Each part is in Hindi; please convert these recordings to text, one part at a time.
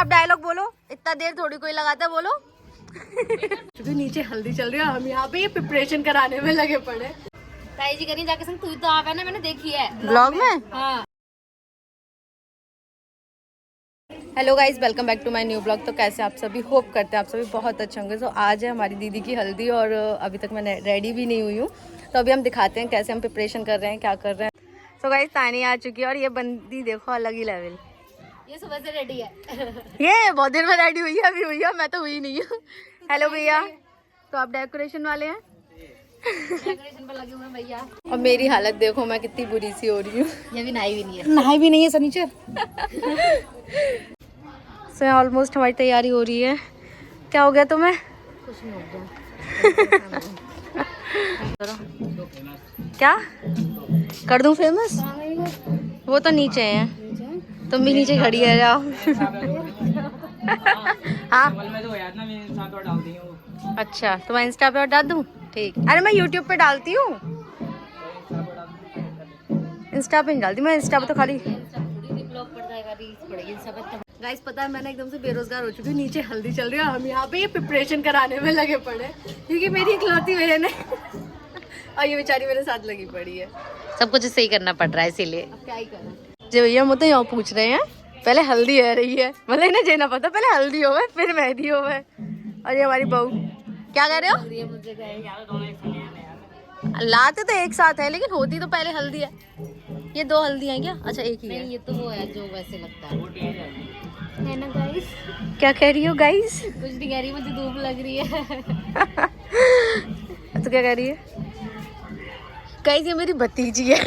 आप डायलॉग बोलो, इतना देर थोड़ी कोई लगाता है, बोलो। क्योंकि नीचे हल्दी चल रही है, हम यहाँ पे ये प्रिपरेशन कराने में लगे पड़े। ताई जी करी जाके संग तू तो आप है ना, मैंने देखी है ब्लॉग में। हाँ। Hello guys, welcome back to my new blog. तो कैसे आप सभी, होप करते हैं आप सभी बहुत अच्छे होंगे। तो आज है हमारी दीदी की हल्दी और अभी तक मैं रेडी भी नहीं हुई हूँ। तो अभी हम दिखाते हैं कैसे हम प्रिपरेशन कर रहे हैं, क्या कर रहे हैं। तो गाइज तानी आ चुकी है और ये बंदी देखो अलग ही लेवल। ये सुबह से रेडी है। ये बहुत देर में रेडी हुई है, अभी हुई है, मैं तो हुई नहीं हूँ। हेलो भैया, तो आप डेकोरेशन वाले हैं? डेकोरेशन पर लगे हुए हैं भैया। और मेरी हालत देखो, मैं कितनी बुरी सी हो रही हूँ। ये भी नहाई भी नहीं है। नहाई भी नहीं है सनीचर। सो ऑलमोस्ट हमारी तैयारी हो रही है। क्या हो गया तुम्हें? कुछ नहीं हो गया। क्या कर दूं फेमस? वो तो नीचे हैं, तुम भी नीचे खड़ी है, जाओ। हाँ अच्छा, तो मैं इंस्टा पे और डाल दूं? ठीक। अरे मैं यूट्यूब पे डालती हूँ, इंस्टा पे नहीं डालती मैं। इंस्टा पे तो खाली गाइस, पता है मैंने एकदम से बेरोजगार हो चुकी हूँ। नीचे हल्दी चल रही है, हम यहाँ पे ये प्रिपरेशन कराने में लगे पड़े, क्योंकि मेरी इकलौती बहन है और ये बेचारी मेरे साथ लगी पड़ी है। सब कुछ सही करना पड़ रहा है, इसीलिए अब क्या ही करें। जी भैया मुझे यहाँ पूछ रहे हैं, पहले हल्दी है रही है, मतलब इन्हें जेना पता, पहले हल्दी हो गए फिर मेहंदी हो गए। और ये हमारी बहू, क्या कह रहे हो? लाते तो एक साथ है, लेकिन होती तो पहले हल्दी है। ये दो हल्दी हैं क्या? अच्छा एक ही है। ये तो वो है जो वैसे लगता है ना गाइस। क्या कह रही हो गाइस? कुछ नहीं कह रही, मुझे धूप लग रही है। तो क्या कह रही है गाइस? ये मेरी भतीजी है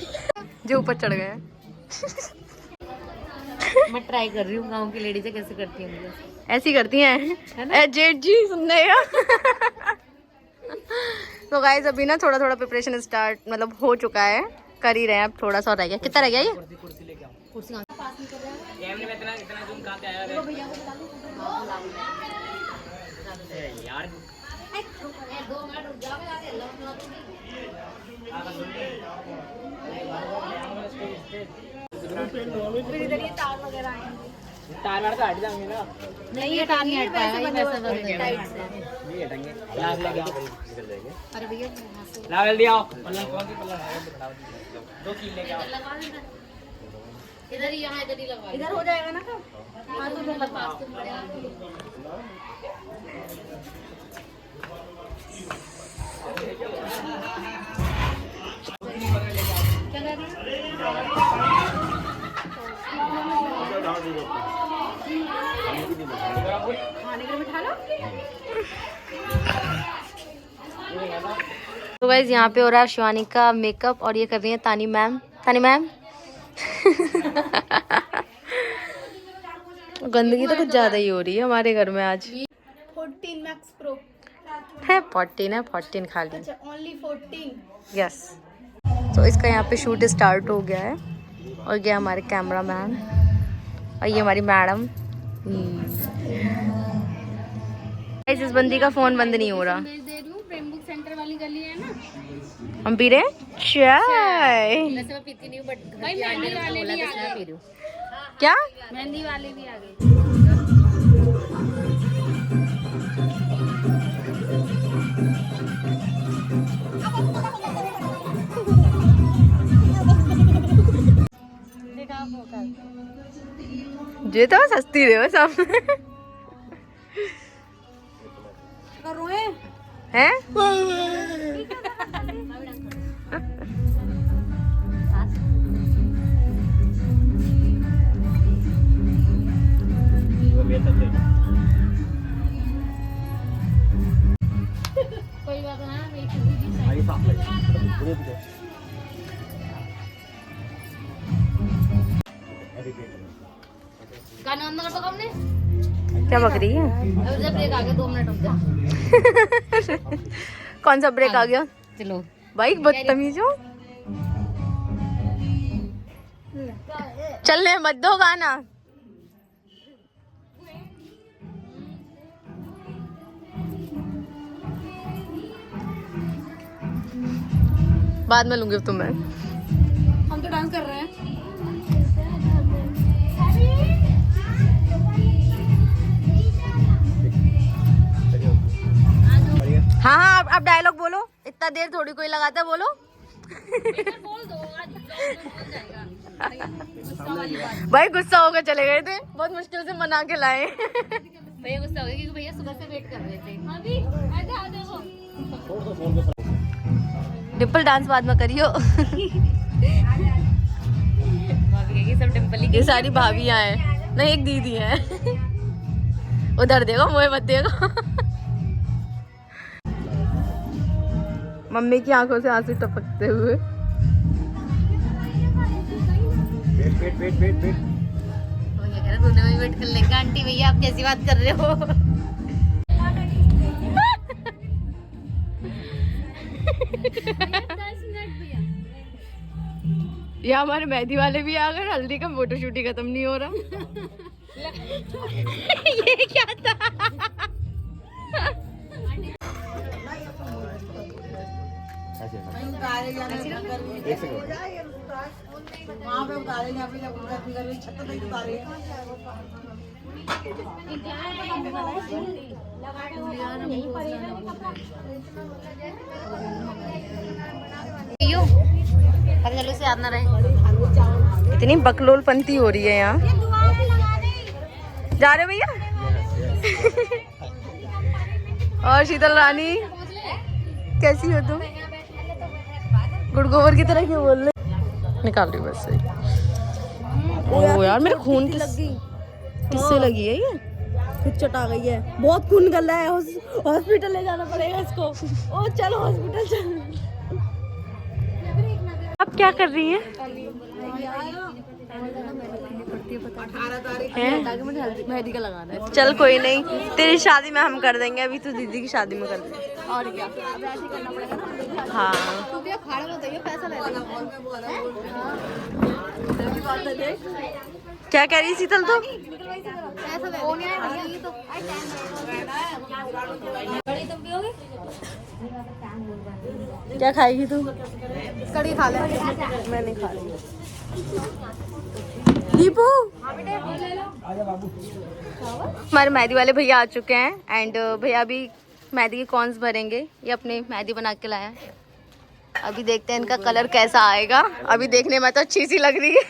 जो ऊपर चढ़ गए। मैं ट्राई कर रही हूँ गाँव की लेडी से कैसे करती है, मुझे ऐसी करती हैं जेठ जी, सुनने का। तो गाइस अभी ना थोड़ा थोड़ा प्रिपरेशन स्टार्ट मतलब हो चुका है, कर ही रहे हैं, अब थोड़ा सा रह गया। कितना रह गया ये? कुर्सी तार वार तो हट जाएंगे ना। नहीं, ये तार नहीं हट पाएगा, ये वैसा बंद है। नहीं हटेंगे। लाल लेके आओ, निकल जाएंगे। अरे भैया लाल जल्दी आओ। पल्ला कौन सी पल्ला है बताओ, 2 कील लेके आओ। इधर ही, यहाँ इधर ही लगा, इधर हो जाएगा ना काम? हाँ तो उधर लगा तुम पड़ेगा। क्या कर रही खाने के लिए बिठा लो। तो गाइस यहाँ पे हो रहा है शिवानी का मेकअप और ये कर रही है तानी मैम। तानी मैम गंदगी तो कुछ ज्यादा ही हो रही है हमारे घर में आज। 14 मैक्स प्रो है 14 है, 14 खाली। अच्छा, ओनली 14। यस। तो इसका यहाँ पे शूट स्टार्ट हो गया है और ये हमारे कैमरा मैन और ये हमारी मैडम। इस बंदी का फोन बंद नहीं हो रहा। दे रही हूँ, प्रेम बुक सेंटर वाली गली है ना। हम पी रहे हैं चाय। वैसे मैं पीती नहीं हूँ, बट मेहंदी वाले भी आ गए। पी रही हूँ। क्या? मेहंदी वाले भी आ गए। ये तो सस्ती रहे सामने हैं। कोई बात ना, गाना बंद कर दो हमने। क्या बक रही है? अब जब ब्रेक आ गया 2 मिनट रुक जा। कौन सा ब्रेक आ गया? चलो भाई बदतमीज हो, चलने मत दो गाना। बाद में लूंगी तुम्हें। हम तो डांस कर रहे हैं। हाँ हाँ अब डायलॉग बोलो, इतना देर थोड़ी कोई लगाता है, बोलो। भाई गुस्सा होकर चले गए थे, बहुत मुश्किल से मना के लाए। भैया गुस्सा हो गया क्योंकि भैया सुबह से वेट कर रहे थे। डिम्पल डांस बाद में करियो। सब टेम्पल ही ये सारी भाभियां हैं, नहीं एक दीदी है। उधर देखो, मुझे मत देखो। मम्मी की आंखों से आंसू टपकते हुए। भैया कह रहे तूने भी वेट कर लेंगे। आंटी भैया आप कैसी बात कर रहे हो? ये हमारे मेहंदी वाले भी आ गए, हल्दी का फोटोशूट ही खत्म नहीं हो रहा। ये क्या था? चलो से याद ना रहे। इतनी बकलोल पंती हो रही है यहाँ। जा रहे हो भैया? और शीतल रानी कैसी हो तुम? गुड़ गोबर की तरह क्यों बोल रहे? निकाल रही बस सही। ओ यार मेरे खून किससे लगी है ये? खुद चटा गई है, बहुत खून निकल रहा है, हॉस्पिटल ले जाना पड़ेगा इसको। ओ चलो हॉस्पिटल चल। आप क्या कर रही हैं? मेहंदी का लगाना है। चल कोई नहीं, तेरी शादी में हम कर देंगे, अभी तू दीदी की शादी में कर दे। और क्या, अब ऐसे करना पड़ेगा ना। हाँ तो भैया खाड़ा मत होइए, पैसा ले लेगा। क्या कह रही शीतल तू? पैसा ले लेगा ये तो। बड़ी तुम पियोगे? क्या खाएगी तू? कड़ी खा ले। मैं नहीं खा रही। दीपू हमारे मेहंदी वाले भैया आ चुके हैं एंड भैया अभी मेहंदी के कॉर्न्स भरेंगे। ये अपने मेहंदी बना के लाया है। अभी देखते हैं इनका कलर कैसा आएगा। अभी देखने में तो अच्छी सी लग रही है।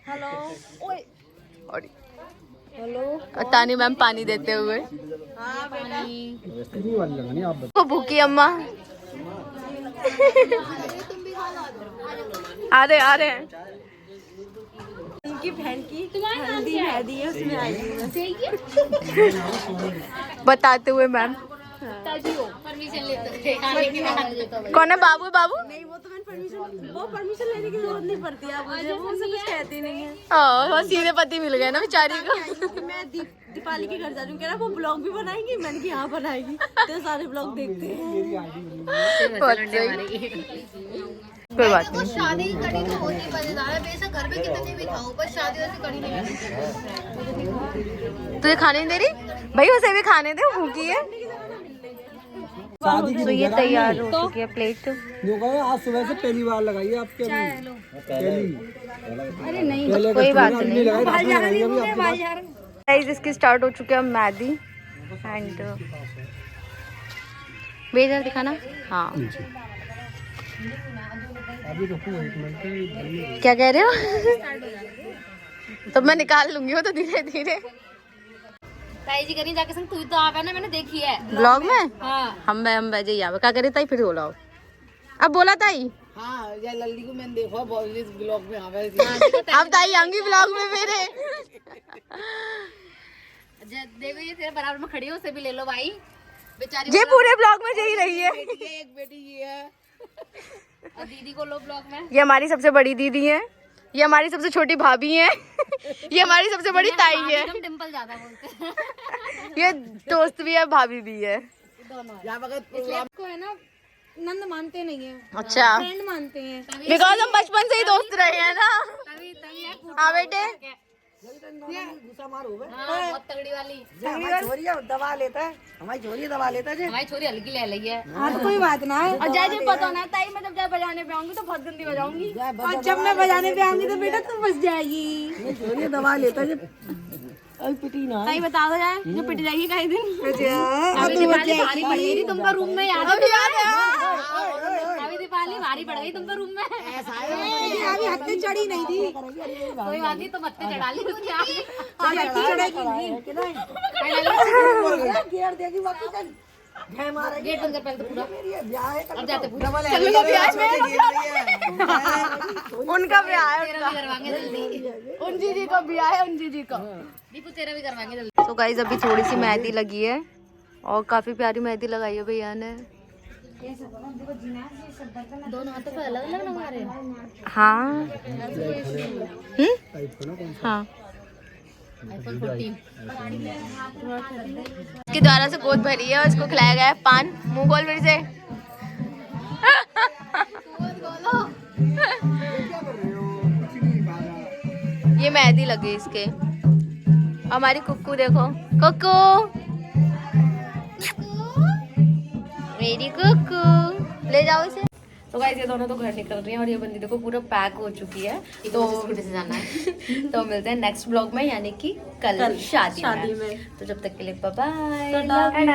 हेलो ओए और हेलो तानी मैम पानी देते हुए। हाँ बेटा वो भूखी अम्मा आ रहे हैं। उनकी बहन की हल्दी मेहंदी है, उसमें आई हूँ मैं। बताते हुए मैम परमिशन लेते थे। कौन है बाबू? बाबू नहीं वो तो मैंने परमिशन लेने की जरूरत नहीं पड़ती है मुझे, वो मुझसे कुछ कहती नहीं है। बहुत सीधे पति मिल गए ना बेचारी को। मैं दीपाली के घर जा रही हूँ, कह रहा वो ब्लॉग भी बनाएंगी। मैंने कहा हाँ बनाएगी, तो सारे ब्लॉग देखते हैं। कोई बात नहीं। शादी की कड़ी तो होती मजेदार है, बेशक घर में कितनी भी खाओ, पर शादी वैसी कड़ी नहीं है। तुझे खाने नहीं दे रही भाई? उसे भी खाने दे, वो भूखी है। तो ये तैयार हो चुकी है प्लेट। जो कहे आज सुबह से पहली बार लगाई है आपके पहली। अरे नहीं कोई बात नहीं। नहीं। गाइस इसकी स्टार्ट हो चुकी है मेहंदी एंड भेजा दिखाना। हाँ अभी रुको एक मिनट। क्या कह रहे हो? तो मैं निकाल लूंगी वो तो धीरे धीरे। ताई जी करी जाके संग तू तो आप है ना, मैंने देखी है ब्लॉग में। हाँ हम वैसे ही आवे क्या करे ताई? फिर बोलाओ। अब बोला ताई। हाँ या लल्ली को मैंने देखा ब्लॉग में आवे। अब ताई आऊंगी ब्लॉग में मेरे। देखो ये तेरे बराबर में खड़ी हो, उसे भी ले लो भाई बेचारी। ये पूरे ब्लॉग में यही रही है। एक बेटी ये है और दीदी को लो ब्लॉग में। ये हमारी सबसे बड़ी दीदी है, ये हमारी सबसे छोटी भाभी है, ये हमारी सबसे बड़ी ताई है, हम डिम्पल ज्यादा बोलते हैं। ये दोस्त भी है भाभी भी है। को है ना, नंद मानते नहीं है, अच्छा फ्रेंड मानते हैं। बिकॉज हम बचपन से ही दोस्त रहे हैं ना। हाँ बेटे बहुत तगड़ी वाली। छोरी दबा लेता है, हमारी छोरी दबा लेता है। हमारी छोरी हल्की ले ली है। हाँ तो कोई बात ना है। और जैसे पता ना ताई, मैं जब बजाने पे आऊंगी तो बहुत गंदी बजाऊंगी, और जब मैं बजाने पे आऊंगी तो बेटा तुम बच जाएगी। छोरी दबा लेता है। पिटी ना सही बता दो यार, जो पिट जाएगी कई दिन। अभी दिवाली भारी पड़ गई थी तुम पर रूम में, याद है? अभी दिवाली भारी पड़ गई तुम पर रूम में। अभी हत्ते चढ़ी नहीं थी। कोई बात नहीं, तुम हत्ते चढ़ा ली उसके आगे। हत्ते चढ़ेगी घेर देगी वापस चल मारेगी। गेट बंद कर पहले तो पूरा, अब जाते पूरा। उनका ब्याह है, उनका ब्याह है, तेरा भी करवाएंगे जल्दी। उन जीजी का ब्याह है, उन जीजी का। दीपू तेरा भी करवाएंगे जल्दी। तो गाइस अभी थोड़ी सी मेहंदी लगी है और काफी प्यारी मेहंदी लगाई है भैया ने। दोनों हाथों पे अलग अलग लगा रहे हैं। हाँ हाँ iPhone 14। इसके द्वारा से गोद भरी है और इसको खिलाया गया है पान। मुंह खोल फिर से। ये मेहंदी लगी इसके। हमारी कुक्कू देखो, कुक्कू मेरी कुक्कू, ले जाओ इसे। तो गाइस ये दोनों तो घर निकल रही हैं और ये बंदी देखो पूरा पैक हो चुकी है। तो स्कूटी से जाना है। तो मिलते हैं नेक्स्ट ब्लॉग में, यानी कि कल शादी में। तो जब तक के लिए बाय बाय।